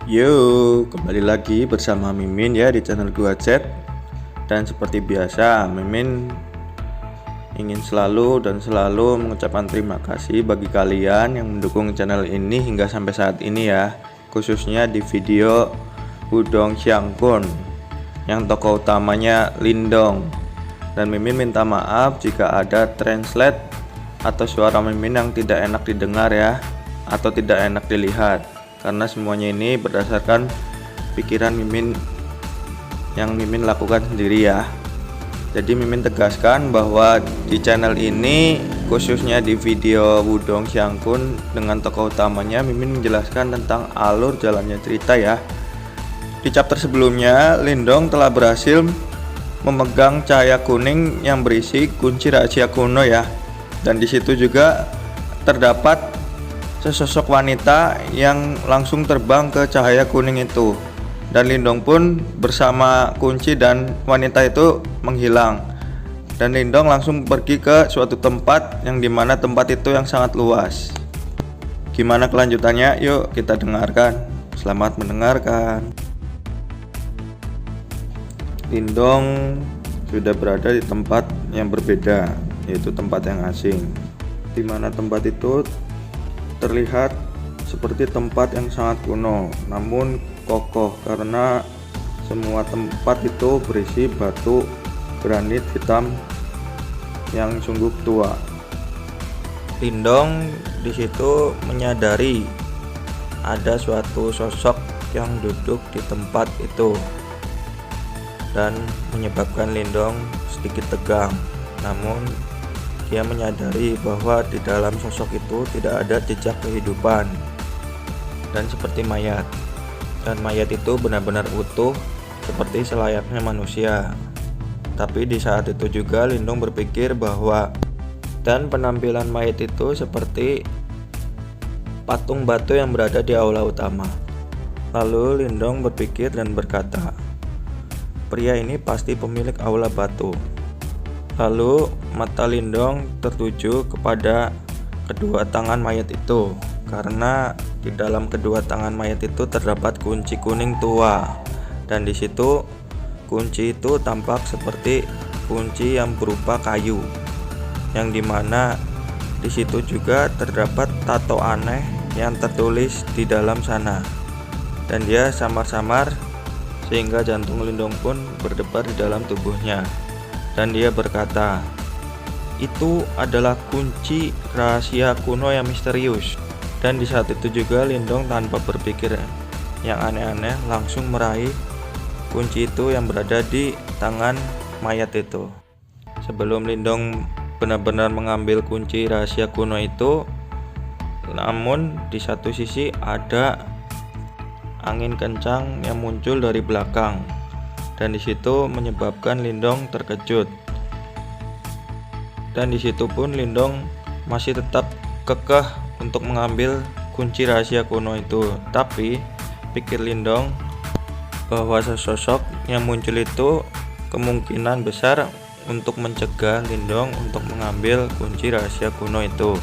Yo, kembali lagi bersama Mimin ya di channel gua Chat. Dan seperti biasa, Mimin ingin selalu mengucapkan terima kasih bagi kalian yang mendukung channel ini hingga sampai saat ini ya. Khususnya di video Wudong Xiangkun yang tokoh utamanya Lindong. Dan Mimin minta maaf jika ada translate atau suara Mimin yang tidak enak didengar ya, atau tidak enak dilihat, karena semuanya ini berdasarkan pikiran Mimin yang Mimin lakukan sendiri ya. Jadi Mimin tegaskan bahwa di channel ini, khususnya di video Wudong Xiangkun dengan tokoh utamanya, Mimin menjelaskan tentang alur jalannya cerita ya. Di chapter sebelumnya, Lindong telah berhasil memegang cahaya kuning yang berisi kunci rahasia kuno ya. Dan di situ juga terdapat sesosok wanita yang langsung terbang ke cahaya kuning itu, dan Lindong pun bersama kunci dan wanita itu menghilang, dan Lindong langsung pergi ke suatu tempat yang dimana tempat itu yang sangat luas. Gimana kelanjutannya? Yuk kita dengarkan. Selamat mendengarkan. Lindong sudah berada di tempat yang berbeda, yaitu tempat yang asing, dimana tempat itu terlihat seperti tempat yang sangat kuno, namun kokoh karena semua tempat itu berisi batu granit hitam yang sungguh tua. Lindong di situ menyadari ada suatu sosok yang duduk di tempat itu dan menyebabkan Lindong sedikit tegang. Namun dia menyadari bahwa di dalam sosok itu tidak ada jejak kehidupan dan seperti mayat. Dan mayat itu benar-benar utuh seperti selayaknya manusia. Tapi di saat itu juga Lindong berpikir bahwa dan penampilan mayat itu seperti patung batu yang berada di aula utama. Lalu Lindong berpikir dan berkata, pria ini pasti pemilik aula batu. Lalu mata Lindong tertuju kepada kedua tangan mayat itu, karena di dalam kedua tangan mayat itu terdapat kunci kuning tua, dan di situ kunci itu tampak seperti kunci yang berupa kayu, yang dimana di situ juga terdapat tato aneh yang tertulis di dalam sana, dan dia samar-samar sehingga jantung Lindong pun berdebar di dalam tubuhnya. Dan dia berkata, itu adalah kunci rahasia kuno yang misterius. Dan di saat itu juga Lindong tanpa berpikir yang aneh-aneh langsung meraih kunci itu yang berada di tangan mayat itu. Sebelum Lindong benar-benar mengambil kunci rahasia kuno itu, namun di satu sisi ada angin kencang yang muncul dari belakang, dan di situ menyebabkan Lindong terkejut. Dan di situ pun Lindong masih tetap kekeh untuk mengambil kunci rahasia kuno itu. Tapi pikir Lindong bahwa sesosok yang muncul itu kemungkinan besar untuk mencegah Lindong untuk mengambil kunci rahasia kuno itu.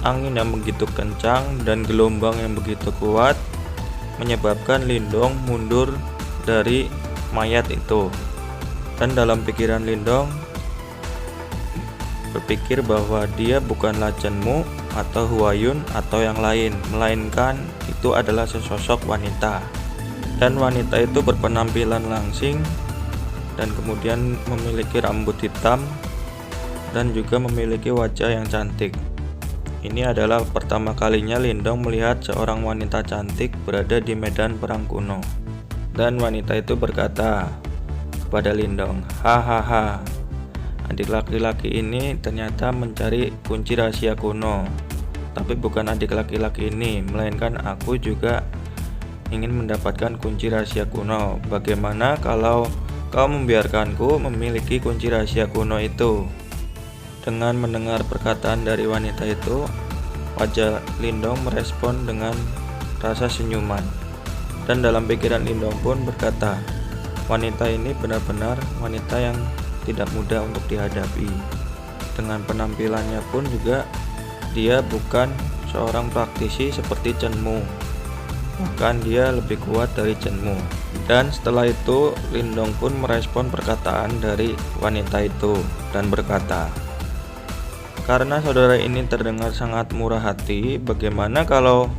Angin yang begitu kencang dan gelombang yang begitu kuat menyebabkan Lindong mundur dari mayat itu. Dan dalam pikiran Lindong berpikir bahwa dia bukanlah Chen Mu atau Huayun atau yang lain, melainkan itu adalah sesosok wanita. Dan wanita itu berpenampilan langsing dan kemudian memiliki rambut hitam dan juga memiliki wajah yang cantik. Ini adalah pertama kalinya Lindong melihat seorang wanita cantik berada di medan perang kuno. Dan wanita itu berkata kepada Lindong, hahaha, adik laki-laki ini ternyata mencari kunci rahasia kuno. Tapi bukan adik laki-laki ini, melainkan aku juga ingin mendapatkan kunci rahasia kuno. Bagaimana kalau kau membiarkanku memiliki kunci rahasia kuno itu? Dengan mendengar perkataan dari wanita itu, wajah Lindong merespon dengan rasa senyuman. Dan dalam pikiran Lindong pun berkata, wanita ini benar-benar wanita yang tidak mudah untuk dihadapi. Dengan penampilannya pun juga dia bukan seorang praktisi seperti Chen Mu. bahkan dia lebih kuat dari Chenmu. Dan setelah itu Lindong pun merespon perkataan dari wanita itu dan berkata, "Karena saudara ini terdengar sangat murah hati, bagaimana kalau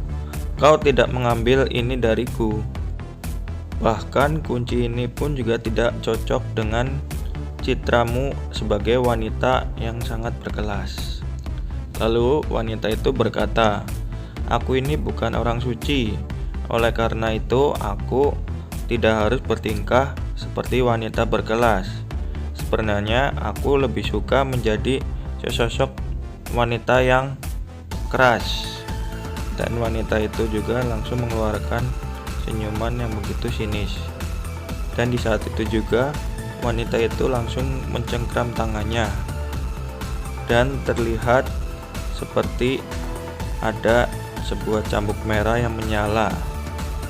kau tidak mengambil ini dariku? Bahkan kunci ini pun juga tidak cocok dengan citramu sebagai wanita yang sangat berkelas." Lalu wanita itu berkata, "Aku ini bukan orang suci, oleh karena itu aku tidak harus bertingkah seperti wanita berkelas. Sebenarnya aku lebih suka menjadi sosok wanita yang keras." Dan wanita itu juga langsung mengeluarkan senyuman yang begitu sinis. Dan di saat itu juga wanita itu langsung mencengkram tangannya, dan terlihat seperti ada sebuah cambuk merah yang menyala.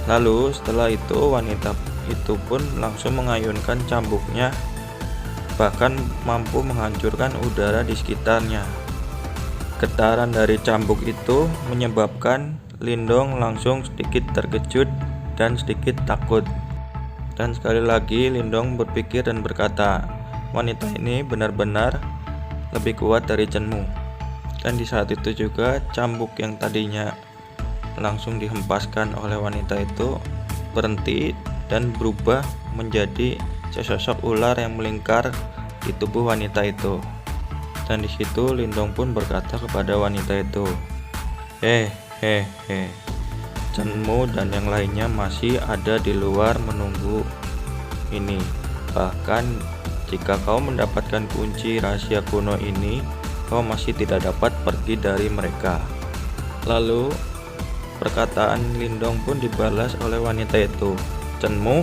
Lalu setelah itu wanita itu pun langsung mengayunkan cambuknya, bahkan mampu menghancurkan udara di sekitarnya. Getaran dari cambuk itu menyebabkan Lindong langsung sedikit terkejut dan sedikit takut. Dan sekali lagi Lindong berpikir dan berkata, wanita ini benar-benar lebih kuat dari Chenmu. Dan di saat itu juga cambuk yang tadinya langsung dihempaskan oleh wanita itu berhenti dan berubah menjadi sesosok ular yang melingkar di tubuh wanita itu. Dan di situ Lindong pun berkata kepada wanita itu, Chenmu dan yang lainnya masih ada di luar menunggu ini. Bahkan jika kau mendapatkan kunci rahasia kuno ini, kau masih tidak dapat pergi dari mereka. Lalu perkataan Lindong pun dibalas oleh wanita itu, "Chenmu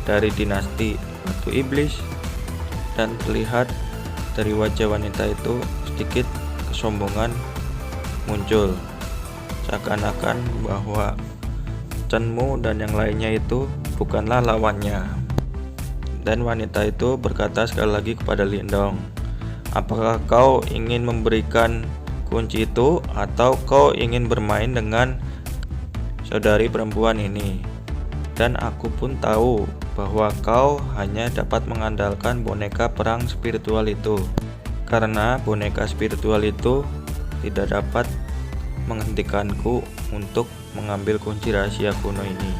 dari dinasti Batu Iblis." Dan terlihat dari wajah wanita itu sedikit kesombongan muncul, seakan-akan bahwa Chenmu dan yang lainnya itu bukanlah lawannya. Dan wanita itu berkata sekali lagi kepada Lindong, "Apakah kau ingin memberikan kunci itu atau kau ingin bermain dengan saudari perempuan ini? Dan aku pun tahu bahwa kau hanya dapat mengandalkan boneka perang spiritual itu, karena boneka spiritual itu tidak dapat menghentikanku untuk mengambil kunci rahasia kuno ini."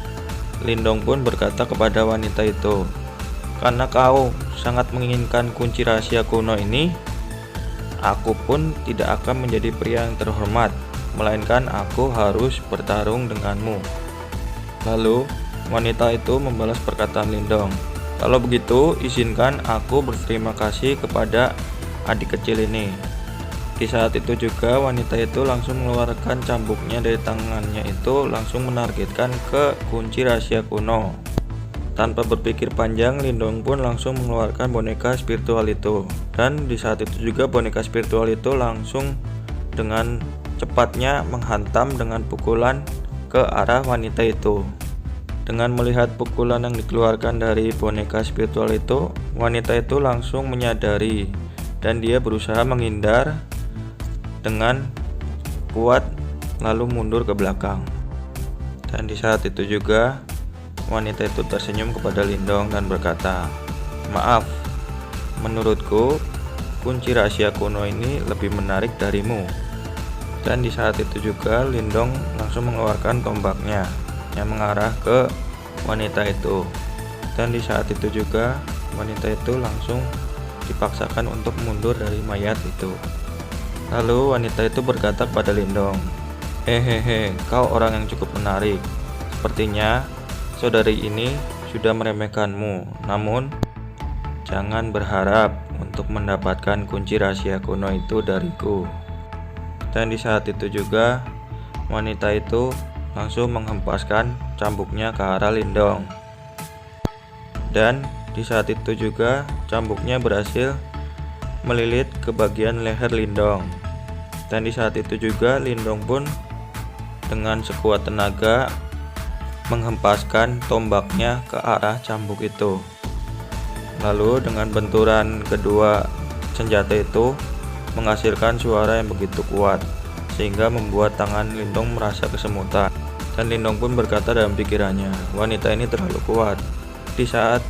Lindong pun berkata kepada wanita itu, "Karena kau sangat menginginkan kunci rahasia kuno ini, aku pun tidak akan menjadi pria yang terhormat, melainkan aku harus bertarung denganmu." Lalu wanita itu membalas perkataan Lindong, "Kalau begitu izinkan aku berterima kasih kepada adik kecil ini." Di saat itu juga wanita itu langsung mengeluarkan cambuknya dari tangannya itu, langsung menargetkan ke kunci rahasia kuno. Tanpa berpikir panjang, Lindong pun langsung mengeluarkan boneka spiritual itu. Dan di saat itu juga boneka spiritual itu langsung dengan cepatnya menghantam dengan pukulan ke arah wanita itu. Dengan melihat pukulan yang dikeluarkan dari boneka spiritual itu, wanita itu langsung menyadari dan dia berusaha menghindar dengan kuat lalu mundur ke belakang. Dan di saat itu juga wanita itu tersenyum kepada Lindong dan berkata, "Maaf, menurutku kunci rahasia kuno ini lebih menarik darimu." Dan di saat itu juga Lindong langsung mengeluarkan tombaknya yang mengarah ke wanita itu. Dan di saat itu juga wanita itu langsung dipaksakan untuk mundur dari mayat itu. Lalu wanita itu berkata kepada Lindong, Kau orang yang cukup menarik. Sepertinya saudari ini sudah meremehkanmu, namun jangan berharap untuk mendapatkan kunci rahasia kuno itu dariku." Dan di saat itu juga wanita itu langsung menghempaskan cambuknya ke arah Lindong. Dan di saat itu juga cambuknya berhasil melilit ke bagian leher Lindong. Dan di saat itu juga Lindong pun dengan sekuat tenaga menghempaskan tombaknya ke arah cambuk itu. Lalu dengan benturan kedua senjata itu menghasilkan suara yang begitu kuat sehingga membuat tangan Lindong merasa kesemutan. Dan Lindong pun berkata dalam pikirannya, wanita ini terlalu kuat. Di saat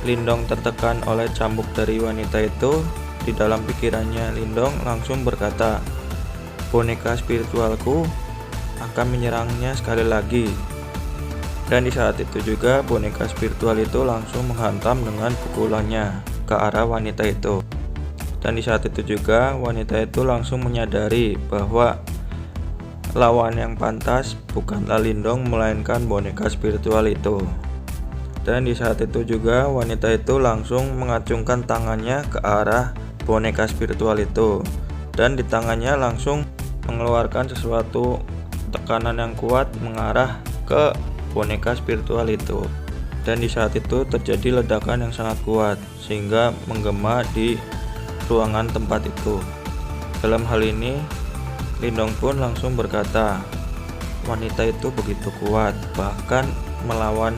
Lindong tertekan oleh cambuk dari wanita itu, di dalam pikirannya Lindong langsung berkata, boneka spiritualku akan menyerangnya sekali lagi. Dan di saat itu juga boneka spiritual itu langsung menghantam dengan pukulannya ke arah wanita itu. Dan di saat itu juga wanita itu langsung menyadari bahwa lawan yang pantas bukanlah Lindong melainkan boneka spiritual itu. Dan di saat itu juga wanita itu langsung mengacungkan tangannya ke arah boneka spiritual itu. Dan di tangannya langsung mengeluarkan sesuatu tekanan yang kuat mengarah ke boneka spiritual itu. Dan di saat itu terjadi ledakan yang sangat kuat sehingga menggema di ruangan tempat itu. Dalam hal ini Lindong pun langsung berkata, wanita itu begitu kuat, bahkan melawan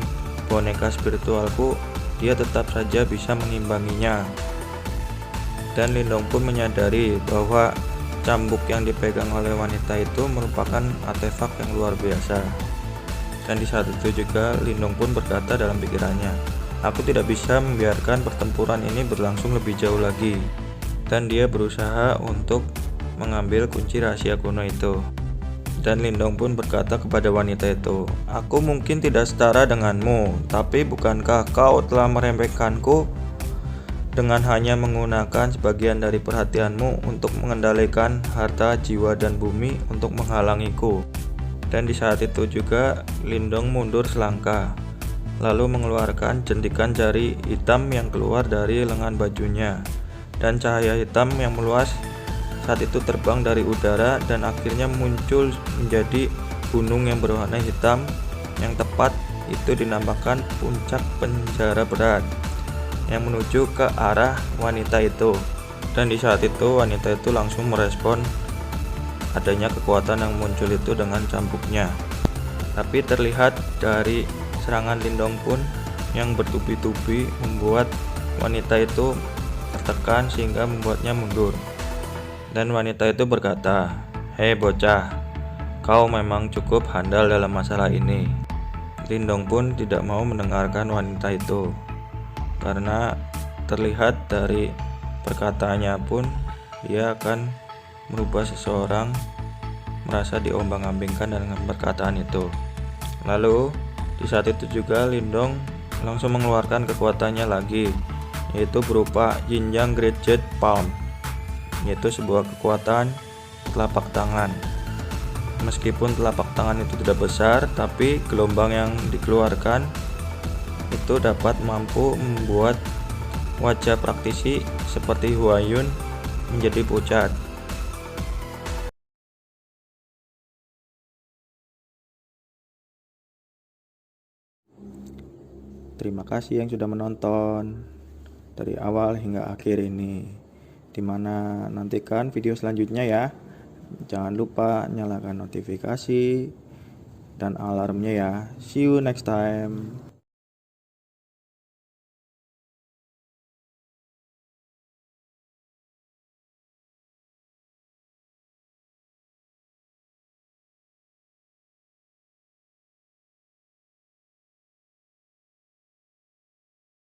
boneka spiritualku dia tetap saja bisa mengimbanginya. Dan Lindong pun menyadari bahwa cambuk yang dipegang oleh wanita itu merupakan artefak yang luar biasa. Dan di saat itu juga Lindong pun berkata dalam pikirannya, aku tidak bisa membiarkan pertempuran ini berlangsung lebih jauh lagi. Dan dia berusaha untuk mengambil kunci rahasia kuno itu. Dan Lindong pun berkata kepada wanita itu, aku mungkin tidak setara denganmu, tapi bukankah kau telah meremehkanku dengan hanya menggunakan sebagian dari perhatianmu untuk mengendalikan harta, jiwa, dan bumi untuk menghalangiku. Dan di saat itu juga Lindong mundur selangkah, lalu mengeluarkan jentikan jari hitam yang keluar dari lengan bajunya. Dan cahaya hitam yang meluas saat itu terbang dari udara dan akhirnya muncul menjadi gunung yang berwarna hitam yang tepat itu dinamakan puncak penjara berat yang menuju ke arah wanita itu. Dan di saat itu wanita itu langsung merespon adanya kekuatan yang muncul itu dengan cambuknya. Tapi terlihat dari serangan Lindong pun yang bertubi-tubi membuat wanita itu tertekan sehingga membuatnya mundur. Dan wanita itu berkata, hei bocah, kau memang cukup handal dalam masalah ini. Lindong pun tidak mau mendengarkan wanita itu, karena terlihat dari perkataannya pun dia akan merubah seseorang merasa diombang-ambingkan dengan perkataan itu. Lalu di saat itu juga Lindong langsung mengeluarkan kekuatannya lagi, yaitu berupa Yin Yang Great Jet Palm, yaitu sebuah kekuatan telapak tangan. Meskipun telapak tangan itu tidak besar, tapi gelombang yang dikeluarkan itu dapat mampu membuat wajah praktisi seperti Huayun menjadi pucat. Terima kasih yang sudah menonton dari awal hingga akhir ini. Dimana nantikan video selanjutnya ya. Jangan lupa nyalakan notifikasi dan alarmnya ya. See you next time.